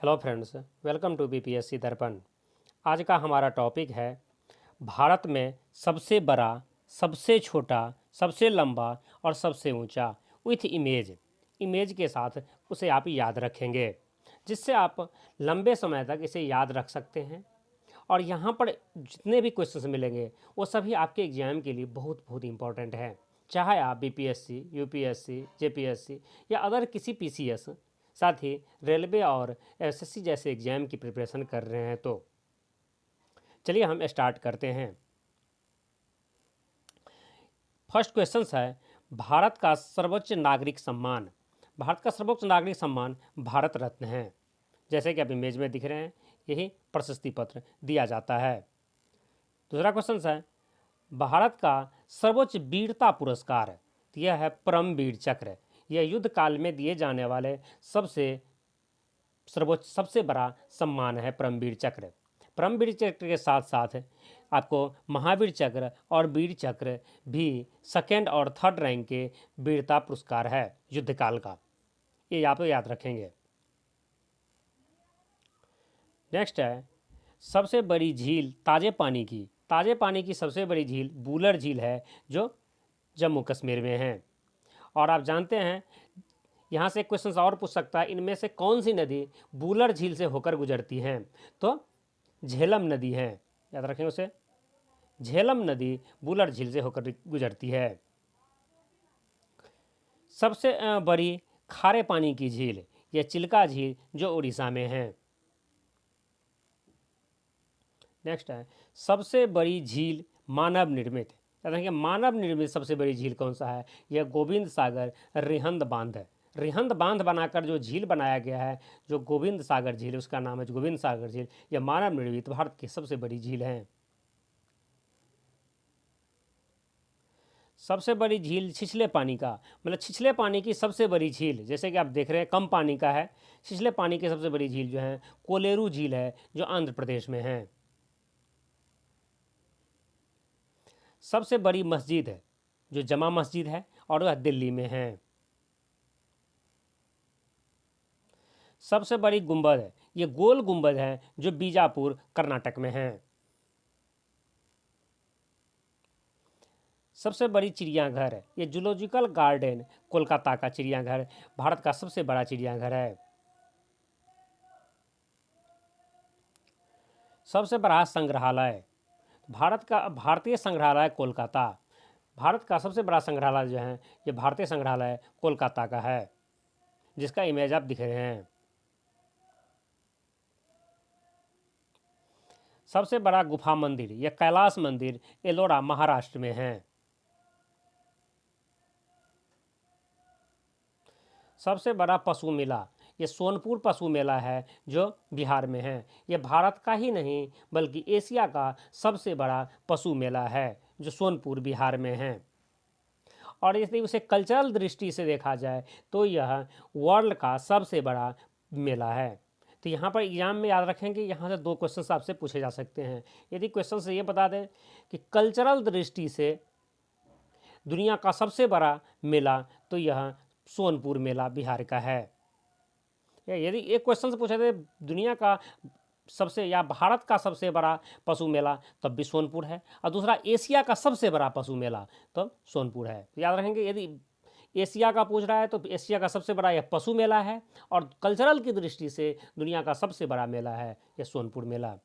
Hello friends, welcome to BPSC Darpan. आज का हमारा टॉपिक है भारत में सबसे बड़ा, सबसे छोटा, सबसे लंबा और सबसे ऊंचा विथ इमेज। इमेज के साथ उसे आप याद रखेंगे, जिससे आप लंबे समय तक इसे याद रख सकते हैं। और यहाँ पर जितने भी क्वेश्चंस मिलेंगे वो सभी आपके एग्जाम के लिए बहुत बहुत इंपॉर्टेंट है। चाहे आप बीपीएससी, यूपीएससी, जेपीएससी या अदर किसी पीसीएस, साथ ही रेलवे और एसएससी जैसे एग्जाम की प्रिपरेशन कर रहे हैं, तो चलिए हम स्टार्ट करते हैं। फर्स्ट क्वेश्चन है, भारत का सर्वोच्च नागरिक सम्मान। भारत का सर्वोच्च नागरिक सम्मान भारत रत्न है। जैसे कि आप इमेज में दिख रहे हैं, यही प्रशस्ति पत्र दिया जाता है। दूसरा क्वेश्चन है, भारत का सर्वोच्च वीरता पुरस्कार, यह है परमवीर चक्र। यह युद्ध काल में दिए जाने वाले सर्वोच्च सबसे बड़ा सम्मान है परमवीर चक्र। परमवीर चक्र के साथ साथ आपको महावीर चक्र और वीर चक्र भी सेकेंड और थर्ड रैंक के वीरता पुरस्कार है युद्ध काल का। ये आप याद रखेंगे। नेक्स्ट है, सबसे बड़ी झील ताजे पानी की सबसे बड़ी झील बूलर झील है, जो जम्मू कश्मीर में है। और आप जानते हैं, यहाँ से क्वेश्चन और पूछ सकता है, इनमें से कौन सी नदी बूलर झील से होकर गुजरती है? तो झेलम नदी है, याद रखें उसे। झेलम नदी बूलर झील से होकर गुजरती है। सबसे बड़ी खारे पानी की झील, यह चिल्का झील, जो उड़ीसा में है। नेक्स्ट है, सबसे बड़ी झील मानव निर्मित। याद रखें, मानव निर्मित सबसे बड़ी झील कौन सा है? यह गोविंद सागर रिहंद बांध है। रिहंद बांध बनाकर जो झील बनाया गया है, जो गोविंद सागर झील, उसका नाम है गोविंद सागर झील। यह मानव निर्मित भारत की सबसे बड़ी झील है। सबसे बड़ी झील छिछले पानी का, मतलब छिछले पानी की सबसे बड़ी झील, जैसे कि आप देख रहे हैं कम पानी का है। छिछले पानी की सबसे बड़ी झील जो है कोलेरू झील है, जो आंध्र प्रदेश में है। सबसे बड़ी मस्जिद है जो जमा मस्जिद है, और वह दिल्ली में है। सबसे बड़ी गुंबद है, ये गोल गुंबद है, जो बीजापुर कर्नाटक में है। सबसे बड़ी चिड़ियाघर है, ये जूलॉजिकल गार्डन कोलकाता का चिड़ियाघर भारत का सबसे बड़ा चिड़ियाघर है। सबसे बड़ा संग्रहालय, भारतीय संग्रहालय कोलकाता। भारत का सबसे बड़ा संग्रहालय जो है, ये भारतीय संग्रहालय कोलकाता का है, जिसका इमेज आप दिख रहे हैं। सबसे बड़ा गुफा मंदिर, यह कैलाश मंदिर एलोरा महाराष्ट्र में है। सबसे बड़ा पशु मेला, ये सोनपुर पशु मेला है, जो बिहार में है। यह भारत का ही नहीं बल्कि एशिया का सबसे बड़ा पशु मेला है, जो सोनपुर बिहार में है। और यदि उसे कल्चरल दृष्टि से देखा जाए तो यह वर्ल्ड का सबसे बड़ा मेला है। तो यहाँ पर एग्जाम में याद रखें कि यहाँ से दो क्वेश्चन आपसे पूछे जा सकते हैं। यदि क्वेश्चन से ये बता दें कि कल्चरल दृष्टि से दुनिया का सबसे बड़ा मेला, तो यह सोनपुर मेला बिहार का है। यदि एक क्वेश्चन से पूछे थे दुनिया का सबसे या भारत का सबसे बड़ा पशु मेला, तब भी सोनपुर है। और दूसरा एशिया का सबसे बड़ा पशु मेला, तब सोनपुर है। याद रखेंगे, यदि एशिया का पूछ रहा है तो एशिया का सबसे बड़ा यह पशु मेला है, और कल्चरल की दृष्टि से दुनिया का सबसे बड़ा मेला है यह सोनपुर मेला।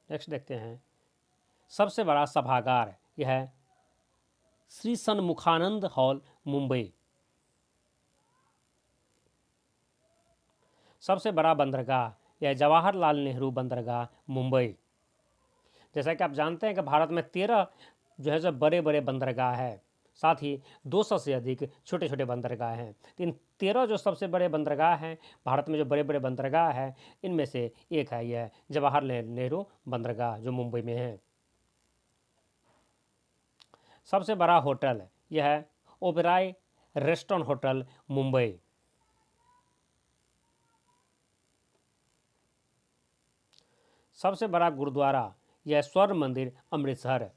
नेक्स्ट देखते हैं, सबसे बड़ा सभागार, यह है श्री सन्मुखानंद हॉल मुंबई। सबसे बड़ा बंदरगाह, यह जवाहरलाल नेहरू बंदरगाह मुंबई। जैसा कि आप जानते हैं कि भारत में 13 जो है बड़े बड़े बंदरगाह है, साथ ही 200 से अधिक छोटे छोटे बंदरगाह हैं। इन 13 जो सबसे बड़े बंदरगाह हैं भारत में, जो बड़े बड़े बंदरगाह हैं, इनमें से एक है यह जवाहरलाल नेहरू बंदरगाह, जो मुंबई में है। सबसे बड़ा होटल, यह है ओबेरॉय रेस्टोरेंट होटल मुंबई। सबसे बड़ा गुरुद्वारा, यह स्वर्ण मंदिर अमृतसर।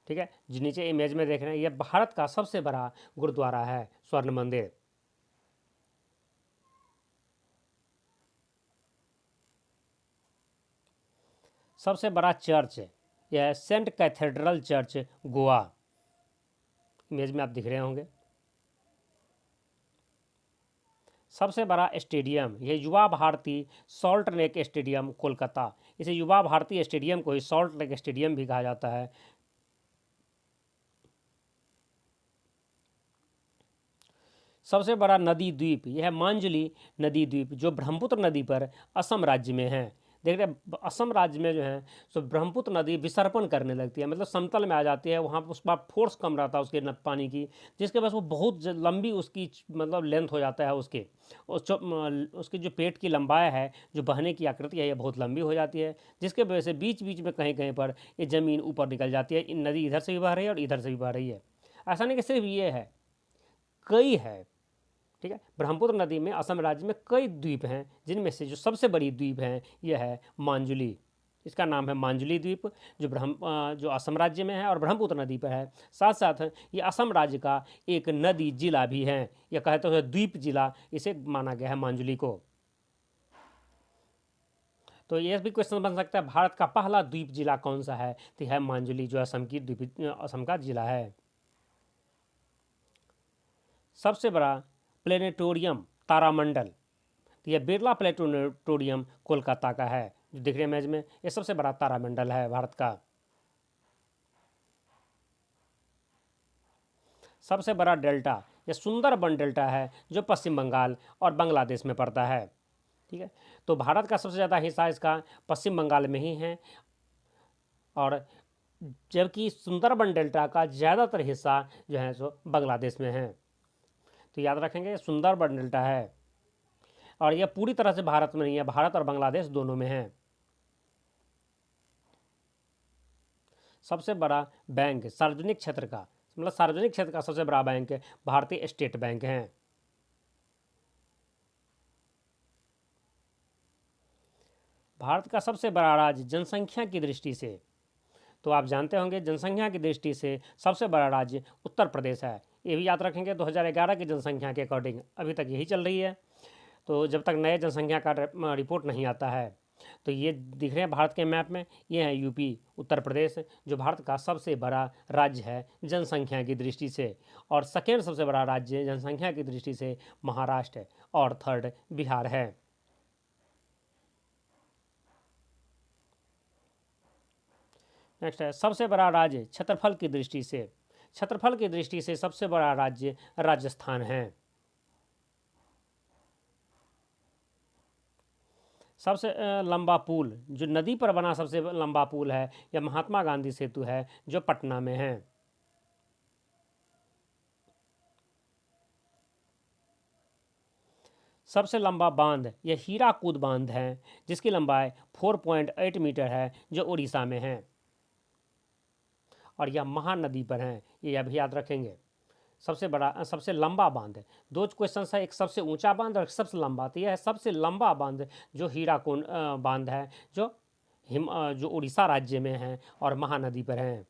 ठीक है, जो नीचे इमेज में देख रहे हैं, यह भारत का सबसे बड़ा गुरुद्वारा है स्वर्ण मंदिर। सबसे बड़ा चर्च यह है saint cathedral church Goa, image में आप दिख रहे होंगे। सबसे बड़ा स्टेडियम यह Yuva Bharati salt lake stadium Kolkata, इसे युवा भारती स्टेडियम को ही सॉल्ट लेक स्टेडियम भी कहा जाता है। सबसे बड़ा नदी द्वीप यह है मांजुली नदी द्वीप, जो ब्रह्मपुत्र नदी पर असम राज्य में है। देख रहे हैं असम राज्य में जो है सो ब्रह्मपुत्र नदी विसर्पण करने लगती है, मतलब समतल में आ जाती है, वहाँ उस पर फोर्स कम रहता है उसके पानी की, जिसके वजह से वो बहुत लंबी उसकी मतलब लेंथ हो जाता है उसके उसकी जो पेट की लंबाई है, जो बहने की आकृति है, ये बहुत लंबी हो जाती है, जिसके वजह से बीच बीच में कहीं कहीं पर ये ज़मीन ऊपर निकल जाती है। नदी इधर से भी बह रही है और इधर से भी बह रही है। ऐसा नहीं कि सिर्फ ये है, कई है, ठीक है। ब्रह्मपुत्र नदी में असम राज्य में कई द्वीप हैं, जिनमें से जो सबसे बड़ी द्वीप है यह है मांजुली, इसका नाम है मांजुली द्वीप, जो असम राज्य में है और ब्रह्मपुत्र नदी पर है। साथ साथ ये असम राज्य का एक नदी जिला भी है, यह कहते हैं द्वीप जिला इसे माना गया है मांजुली को। तो यह भी क्वेश्चन बन सकता है, भारत का पहला द्वीप जिला कौन सा है, तो है मांजुली, जो असम का जिला है। सबसे बड़ा प्लेनेटोरियम तारामंडल, तो यह बिरला प्लेनेटोरियम कोलकाता का है, जो दिख रहे हैं इमेज में, यह सबसे बड़ा तारामंडल है भारत का। सबसे बड़ा डेल्टा यह सुंदरबन डेल्टा है, जो पश्चिम बंगाल और बांग्लादेश में पड़ता है, ठीक है। तो भारत का सबसे ज़्यादा हिस्सा इसका पश्चिम बंगाल में ही है, और जबकि सुंदरबन डेल्टा का ज़्यादातर हिस्सा जो है सो बांग्लादेश में है। तो याद रखेंगे सुंदरबन डेल्टा है, और यह पूरी तरह से भारत में नहीं है, भारत और बांग्लादेश दोनों में है। सबसे बड़ा बैंक सार्वजनिक क्षेत्र का, मतलब सार्वजनिक क्षेत्र का सबसे बड़ा बैंक भारतीय स्टेट बैंक है। भारत का सबसे बड़ा राज्य जनसंख्या की दृष्टि से, तो आप जानते होंगे जनसंख्या की दृष्टि से सबसे बड़ा राज्य उत्तर प्रदेश है। ये भी याद रखेंगे 2011 की जनसंख्या के अकॉर्डिंग अभी तक यही चल रही है, तो जब तक नए जनसंख्या का रिपोर्ट नहीं आता है। तो ये दिख रहे हैं भारत के मैप में, ये है यूपी उत्तर प्रदेश, जो भारत का सबसे बड़ा राज्य है जनसंख्या की दृष्टि से, और सेकेंड सबसे बड़ा राज्य जनसंख्या की दृष्टि से महाराष्ट्र, और थर्ड बिहार है। नेक्स्ट है सबसे बड़ा राज्य क्षेत्रफल की दृष्टि से, क्षेत्रफल की दृष्टि से सबसे बड़ा राज्य राजस्थान है। सबसे लंबा पुल, जो नदी पर बना सबसे लंबा पुल है, यह महात्मा गांधी सेतु है, जो पटना में है। सबसे लंबा बांध यह हीराकुद बांध है, जिसकी लंबाई 4.8 मीटर है, जो उड़ीसा में है, और यह महानदी पर है, ये अभी याद रखेंगे। सबसे बड़ा सबसे लंबा बांध है, दो क्वेश्चन है, एक सबसे ऊंचा बांध और एक सबसे लंबा, तो यह है सबसे लंबा बांध जो हीराकुंड बांध है, जो उड़ीसा राज्य में है और महानदी पर है।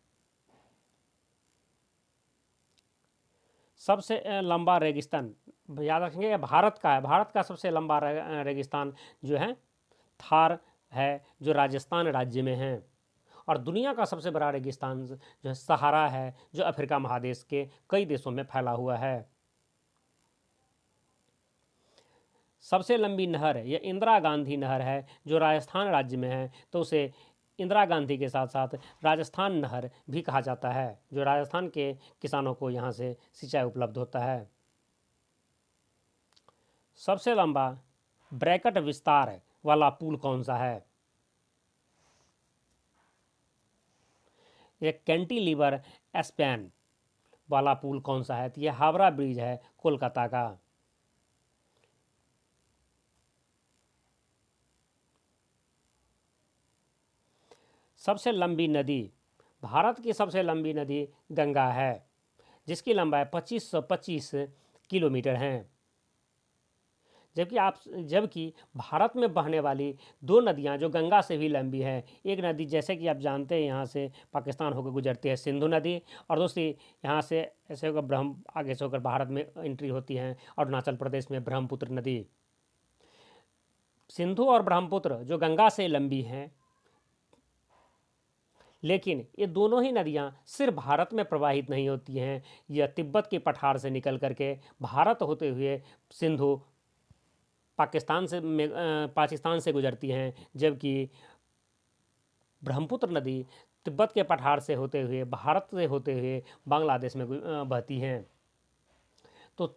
सबसे लंबा रेगिस्तान याद रखेंगे भारत का है, भारत का सबसे लंबा रेगिस्तान जो है थार है, जो राजस्थान राज्य में है, और दुनिया का सबसे बड़ा रेगिस्तान जो है सहारा है, जो अफ्रीका महादेश के कई देशों में फैला हुआ है। सबसे लंबी नहर यह इंदिरा गांधी नहर है, जो राजस्थान राज्य में है, तो उसे इंदिरा गांधी के साथ साथ राजस्थान नहर भी कहा जाता है, जो राजस्थान के किसानों को यहाँ से सिंचाई उपलब्ध होता है। सबसे लंबा ब्रैकेट विस्तार वाला पुल कौन सा है, यह कैंटिलीवर स्पैन वाला पुल कौन सा है, तो यह हावड़ा ब्रिज है कोलकाता का। सबसे लंबी नदी, भारत की सबसे लंबी नदी गंगा है, जिसकी लंबाई 2525 किलोमीटर है। जबकि भारत में बहने वाली दो नदियां जो गंगा से भी लंबी हैं, एक नदी जैसे कि आप जानते हैं यहाँ से पाकिस्तान होकर गुजरती है सिंधु नदी, और दूसरी यहाँ से ऐसे होकर आगे से होकर भारत में एंट्री होती है अरुणाचल प्रदेश में ब्रह्मपुत्र नदी। सिंधु और ब्रह्मपुत्र जो गंगा से लंबी हैं, लेकिन ये दोनों ही नदियाँ सिर्फ भारत में प्रवाहित नहीं होती हैं, यह तिब्बत के पठार से निकल करके भारत होते हुए सिंधु पाकिस्तान से गुजरती हैं, जबकि ब्रह्मपुत्र नदी तिब्बत के पठार से होते हुए भारत से होते हुए बांग्लादेश में बहती हैं। तो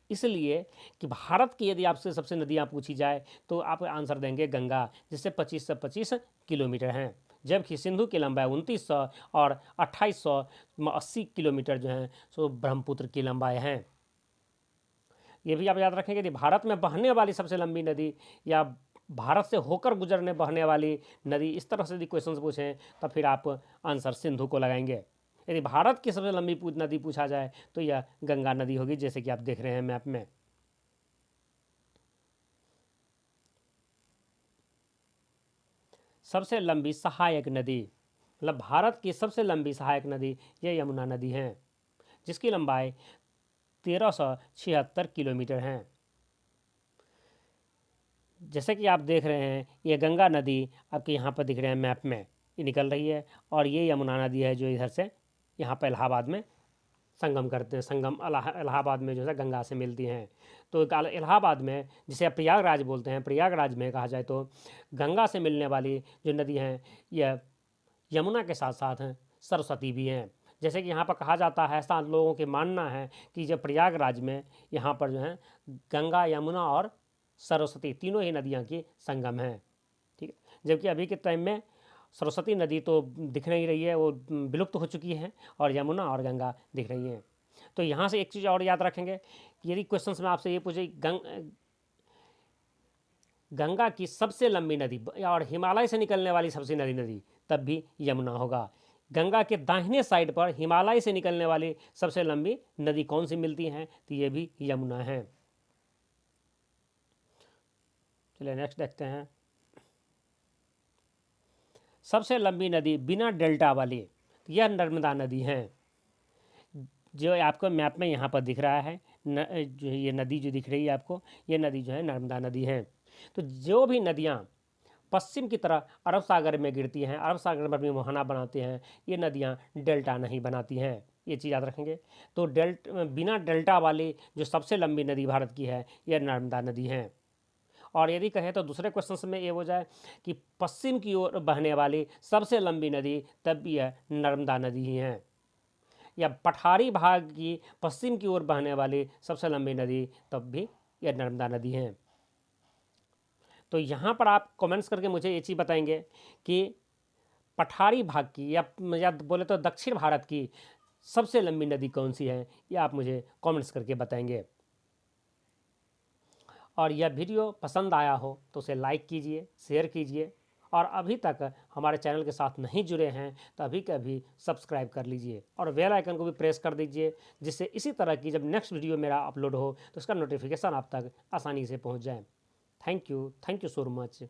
इसलिए कि भारत की यदि आपसे सबसे नदियाँ पूछी जाए तो आप आंसर देंगे गंगा, जिससे 25 से 25 किलोमीटर हैं, जबकि सिंधु की लंबाई 2900 और 2880 किलोमीटर जो हैं सो ब्रह्मपुत्र की लंबाई हैं। ये भी आप याद रखेंगे कि भारत में बहने वाली सबसे लंबी नदी या भारत से होकर गुजरने बहने वाली नदी, इस तरह से यदि क्वेश्चन पूछें तो फिर आप आंसर सिंधु को लगाएंगे। यदि भारत की सबसे लंबी नदी पूछा जाए तो यह गंगा नदी होगी, जैसे कि आप देख रहे हैं मैप में। सबसे लंबी सहायक नदी, मतलब भारत की सबसे लंबी सहायक नदी यह यमुना नदी है, जिसकी लंबाई 1376 किलोमीटर है। जैसे कि आप देख रहे हैं ये गंगा नदी आपके यहाँ पर दिख रहे हैं मैप में, ये निकल रही है, और ये यमुना नदी है जो इधर से यहाँ पर इलाहाबाद में संगम करते हैं, इलाहाबाद में जो है गंगा से मिलती हैं। तो इलाहाबाद में, जिसे आप प्रयागराज बोलते हैं, प्रयागराज में कहा जाए तो गंगा से मिलने वाली जो नदी हैं यह यमुना के साथ साथ हैं सरस्वती भी हैं। जैसे कि यहाँ पर कहा जाता है, ऐसा लोगों के मानना है कि जब प्रयागराज में यहाँ पर जो है गंगा, यमुना और सरस्वती तीनों ही नदियाँ की संगम हैं, ठीक है। जबकि अभी के टाइम में सरस्वती नदी तो दिख नहीं रही है, वो विलुप्त हो चुकी है, और यमुना और गंगा दिख रही हैं। तो यहाँ से एक चीज़ और याद रखेंगे कि यदि क्वेश्चन में आपसे ये पूछे गंगा की सबसे लंबी नदी और हिमालय से निकलने वाली सबसे नदी, तब भी यमुना होगा। गंगा के दाहिने साइड पर हिमालय से निकलने वाली सबसे लंबी नदी कौन सी मिलती हैं, तो ये भी यमुना है। चलिए नेक्स्ट देखते हैं। सबसे लंबी नदी बिना डेल्टा वाली, यह नर्मदा नदी है, जो आपको मैप में यहाँ पर दिख रहा है। जो ये नदी जो दिख रही है आपको, ये नदी जो है नर्मदा नदी है। तो जो भी नदियाँ पश्चिम की तरह अरब सागर में गिरती हैं, अरब सागर में अपनी मुहाना बनाती हैं, ये नदियाँ डेल्टा नहीं बनाती हैं, ये चीज़ याद रखेंगे। तो बिना डेल्टा वाली जो सबसे लंबी नदी भारत की है यह नर्मदा नदी है। और यदि कहें तो दूसरे क्वेश्चन में ये हो जाए कि पश्चिम की ओर बहने वाली सबसे लंबी नदी, तब भी यह नर्मदा नदी ही है। या पठारी भाग की पश्चिम की ओर बहने वाली सबसे लंबी नदी, तब भी यह नर्मदा नदी है। तो यहाँ पर आप कमेंट्स करके मुझे ये चीज़ बताएंगे कि पठारी भाग की या बोले तो दक्षिण भारत की सबसे लंबी नदी कौन सी है, ये आप मुझे कमेंट्स करके बताएंगे। और यह वीडियो पसंद आया हो तो उसे लाइक कीजिए, शेयर कीजिए, और अभी तक हमारे चैनल के साथ नहीं जुड़े हैं तो अभी के अभी सब्सक्राइब कर लीजिए और बेल आइकन को भी प्रेस कर दीजिए, जिससे इसी तरह की जब नेक्स्ट वीडियो मेरा अपलोड हो तो उसका नोटिफिकेशन आप तक आसानी से पहुंच जाए। Thank you so much.